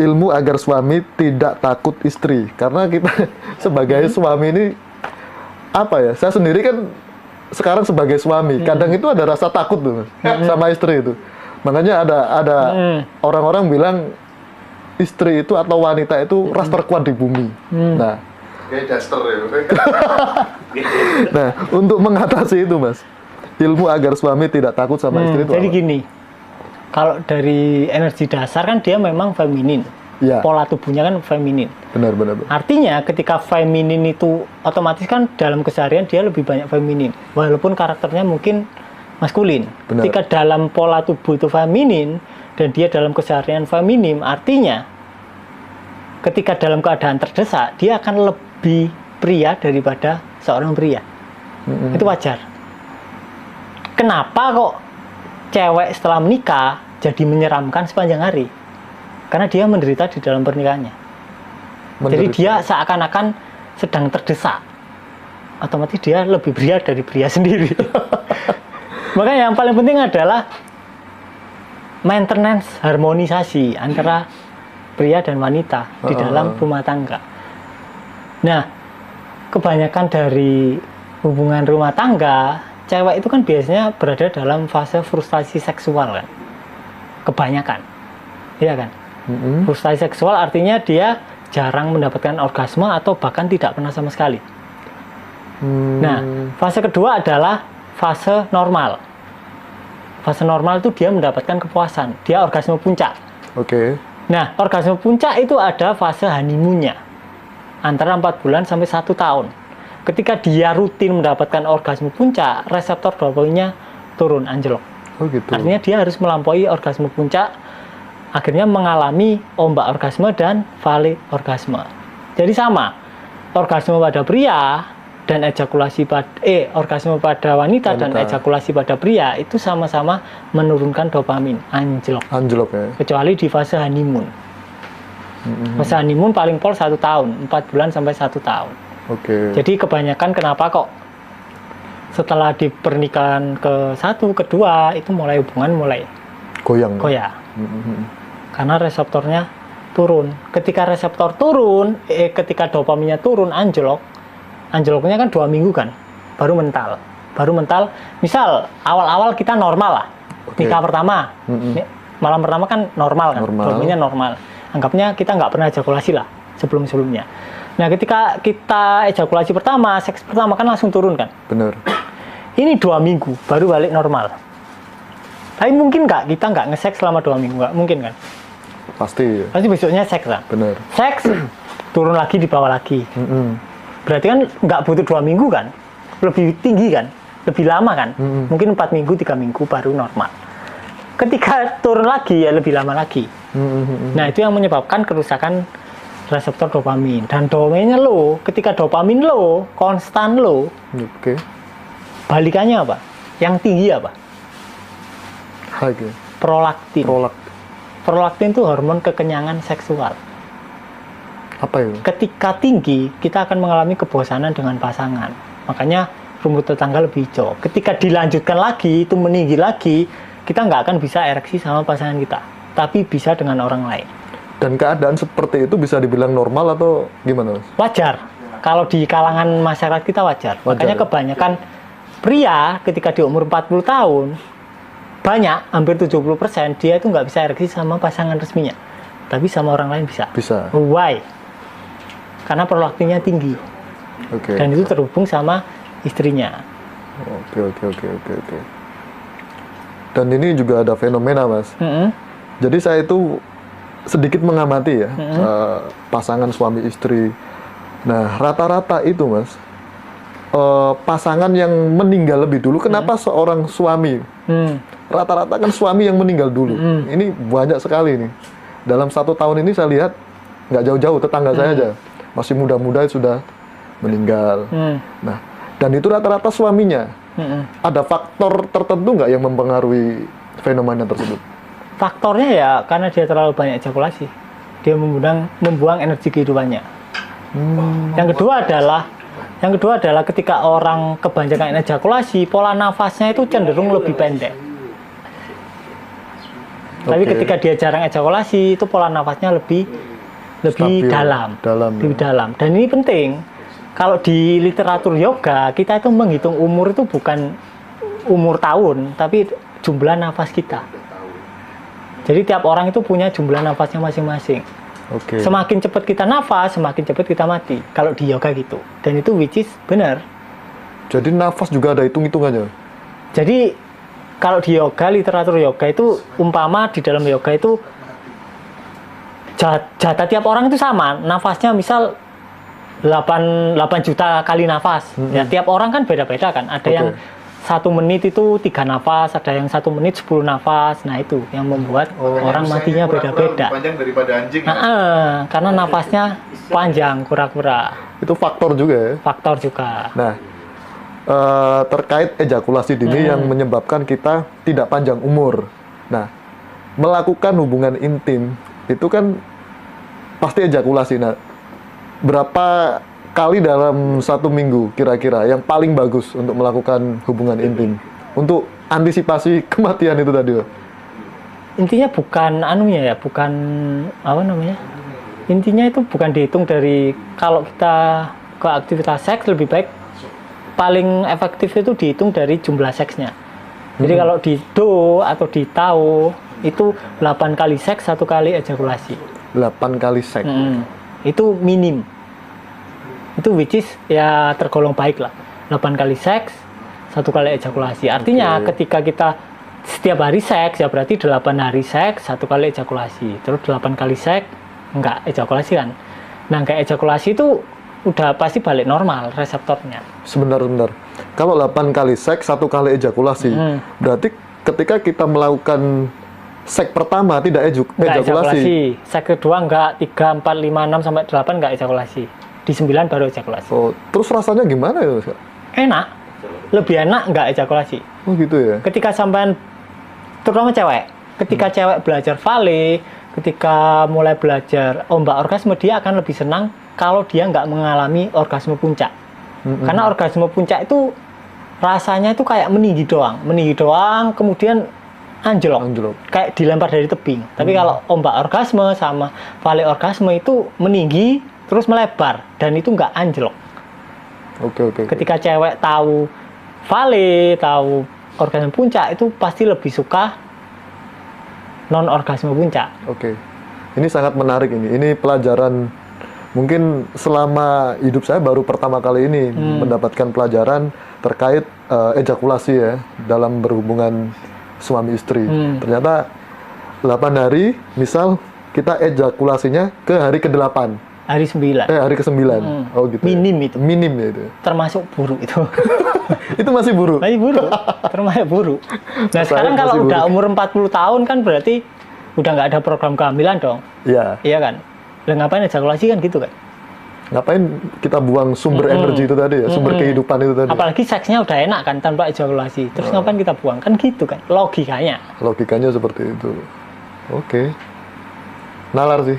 ilmu agar suami tidak takut istri. Karena kita sebagai suami ini apa ya? Saya sendiri kan sekarang sebagai suami, kadang itu ada rasa takut tuh Mas, sama istri itu. Makanya ada orang-orang bilang istri itu atau wanita itu ras terkuat di bumi. Nah, kayak daster ya. nah untuk mengatasi itu Mas, ilmu agar suami tidak takut sama istri itu jadi apa? gini, kalau dari energi dasar kan dia memang feminin. Ya. Pola tubuhnya kan feminin. Benar. Artinya ketika feminin itu otomatis kan dalam keseharian dia lebih banyak feminin. Walaupun karakternya mungkin maskulin. Benar. Ketika dalam pola tubuh itu feminin dan dia dalam keseharian feminim, artinya ketika dalam keadaan terdesak dia akan lebih pria daripada seorang pria. Itu wajar. Kenapa kok cewek setelah menikah jadi menyeramkan sepanjang hari? Karena dia menderita di dalam pernikahannya. Jadi dia seakan-akan sedang terdesak. Otomatis dia lebih pria dari pria sendiri. Makanya yang paling penting adalah maintenance, harmonisasi antara pria dan wanita di dalam rumah tangga. Nah, kebanyakan dari hubungan rumah tangga, cewek itu kan biasanya berada dalam fase frustasi seksual kan. Kebanyakan. Iya kan? Frustasi seksual artinya dia jarang mendapatkan orgasme atau bahkan tidak pernah sama sekali. Nah, fase kedua adalah fase normal. Fase normal itu dia mendapatkan kepuasan, dia orgasme puncak. Oke. Nah, orgasme puncak itu ada fase honeymoon-nya antara 4 bulan sampai 1 tahun. Ketika dia rutin mendapatkan orgasme puncak, reseptor dopaminnya turun, anjlok. Oh gitu. Artinya dia harus melampaui orgasme puncak, akhirnya mengalami ombak orgasme dan fase orgasme. Jadi sama, orgasme pada pria dan ejakulasi orgasme pada wanita dan ejakulasi pada pria itu sama-sama menurunkan dopamin, anjlok. Anjlok ya. Kecuali di fase honeymoon. Fase honeymoon paling pol 1 tahun, 4 bulan sampai 1 tahun. Oke. Jadi kebanyakan kenapa kok setelah di pernikahan ke-1, kedua itu hubungan mulai Goyang. karena reseptornya turun. Ketika reseptor turun, ketika dopaminnya turun, anjloknya kan 2 minggu kan, baru mental. Misal awal-awal kita normal lah, nikah pertama, malam pertama kan normal kan, dopaminnya normal. Anggapnya kita nggak pernah ejakulasi lah sebelum-sebelumnya. Nah, ketika kita ejakulasi pertama, seks pertama kan langsung turun kan. Bener. Ini 2 minggu baru balik normal. Tapi mungkin nggak kita nggak nge-seks selama 2 minggu, nggak mungkin kan? Pasti. Pasti besoknya seks lah. Bener. Seks turun lagi, di bawah lagi. Berarti kan nggak butuh 2 minggu kan? Lebih tinggi kan? Lebih lama kan? Mungkin 4 minggu, 3 minggu baru normal. Ketika turun lagi ya lebih lama lagi. Nah, itu yang menyebabkan kerusakan reseptor dopamin. Dan dopaminnya low. Ketika dopamin low, konstan low. Oke. Balikannya apa? Yang tinggi apa? High ya. Prolaktin. Prolaktin itu hormon kekenyangan seksual. Apa itu? Ketika tinggi, kita akan mengalami kebosanan dengan pasangan. Makanya rumput tetangga lebih hijau. Ketika dilanjutkan lagi, itu meninggi lagi, kita nggak akan bisa ereksi sama pasangan kita. Tapi bisa dengan orang lain. Dan keadaan seperti itu bisa dibilang normal atau gimana, Mas? Wajar. Kalau di kalangan masyarakat kita wajar. Makanya kebanyakan pria ketika di umur 40 tahun, banyak, hampir 70% dia itu nggak bisa ereksi sama pasangan resminya. Tapi sama orang lain bisa. Bisa. Why? Karena prolaktinnya tinggi. Oke. Dan itu terhubung sama istrinya. Oke. Dan ini juga ada fenomena, Mas. Jadi saya itu sedikit mengamati ya, pasangan suami istri. Nah, rata-rata itu, Mas, pasangan yang meninggal lebih dulu. Kenapa seorang suami? Rata-rata kan suami yang meninggal dulu. Ini banyak sekali nih. Dalam 1 tahun ini saya lihat nggak jauh-jauh tetangga saya aja masih muda-muda sudah meninggal. Nah, dan itu rata-rata suaminya. Ada faktor tertentu nggak yang mempengaruhi fenomena tersebut? Faktornya ya karena dia terlalu banyak ejakulasi. Dia membuang energi kehidupannya. Yang kedua adalah ketika orang kebanyakan ejakulasi, pola nafasnya itu cenderung lebih pendek. Tapi Oke. ketika dia jarang ejakulasi, itu pola nafasnya lebih Stabil, dalam. Lebih ya. dalam. Dan ini penting. Kalau di literatur yoga, kita itu menghitung umur itu bukan umur tahun, tapi jumlah nafas kita. Jadi tiap orang itu punya jumlah nafasnya masing-masing. Oke. Semakin cepat kita nafas, semakin cepat kita mati. Kalau di yoga gitu. Dan itu which is benar. Jadi nafas juga ada hitung-hitungannya. Jadi kalau di yoga, literatur yoga itu umpama di dalam yoga itu jatah tiap orang itu sama. Nafasnya misal 8 juta kali nafas. Ya, tiap orang kan beda-beda kan. Ada yang 1 menit itu 3 nafas, ada yang 1 menit 10 nafas. Nah itu yang membuat orang matinya beda-beda. Panjang daripada anjing. Karena nafasnya panjang, kura-kura. Itu faktor juga ya. Faktor juga. Nah, terkait ejakulasi dini yang menyebabkan kita tidak panjang umur. Nah, melakukan hubungan intim itu kan pasti ejakulasi. Nah, berapa kali dalam 1 minggu kira-kira yang paling bagus untuk melakukan hubungan intim untuk antisipasi kematian itu tadi? Intinya bukan anunya ya, bukan apa namanya? Intinya itu bukan dihitung dari kalau kita ke aktivitas seks, lebih baik paling efektif itu dihitung dari jumlah seksnya. Jadi kalau di do atau di tau itu 8 kali seks, 1 kali ejakulasi. 8 kali seks. Itu minim. Itu which is ya tergolong baik lah. 8 kali seks, 1 kali ejakulasi. Artinya ketika kita setiap hari seks ya berarti 8 hari seks, 1 kali ejakulasi. Terus 8 kali seks enggak ejakulasi kan. Nah, kayak ejakulasi itu udah pasti balik normal reseptornya. Sebentar. Kalau 8 kali seks, 1 kali ejakulasi, berarti ketika kita melakukan seks pertama tidak ejakulasi. Seks kedua enggak, 3, 4, 5, 6 sampai 8 enggak ejakulasi. Di 9 baru ejakulasi. Oh, terus rasanya gimana ya, Mas? Enak. Lebih enak enggak ejakulasi. Oh, gitu ya. Ketika sampean terutama cewek, ketika cewek belajar vale, ketika mulai belajar ombak orgasme, dia akan lebih senang kalau dia nggak mengalami orgasme puncak. Karena orgasme puncak itu rasanya itu kayak meninggi doang, kemudian anjlok. Kayak dilempar dari tebing. Tapi kalau ombak orgasme sama vale orgasme itu meninggi terus melebar dan itu nggak anjlok. Oke. Ketika cewek tahu vale, tahu orgasme puncak, itu pasti lebih suka non orgasme puncak. Oke. Ini sangat menarik ini. Ini pelajaran mungkin selama hidup saya baru pertama kali ini mendapatkan pelajaran terkait ejakulasi ya dalam berhubungan suami istri. Ternyata 8 hari, misal kita ejakulasinya ke hari ke-8. Hari 9. Hari ke-9. Oh gitu. Minim itu. Minim ya itu. Termasuk buruk itu. Itu masih buruk. Masih buruk. Termasuk buruk. Nah, Saya sekarang kalau masih udah buruk. umur 40 tahun kan berarti udah nggak ada program kehamilan dong. Iya. Iya kan? Lah ngapain ejakulasi kan gitu kan? Ngapain kita buang sumber energi itu tadi ya, sumber kehidupan itu tadi. Apalagi seksnya udah enak kan tanpa ejakulasi. Terus ngapain kita buang? Kan gitu kan logikanya. Logikanya seperti itu. Oke. Nalar sih.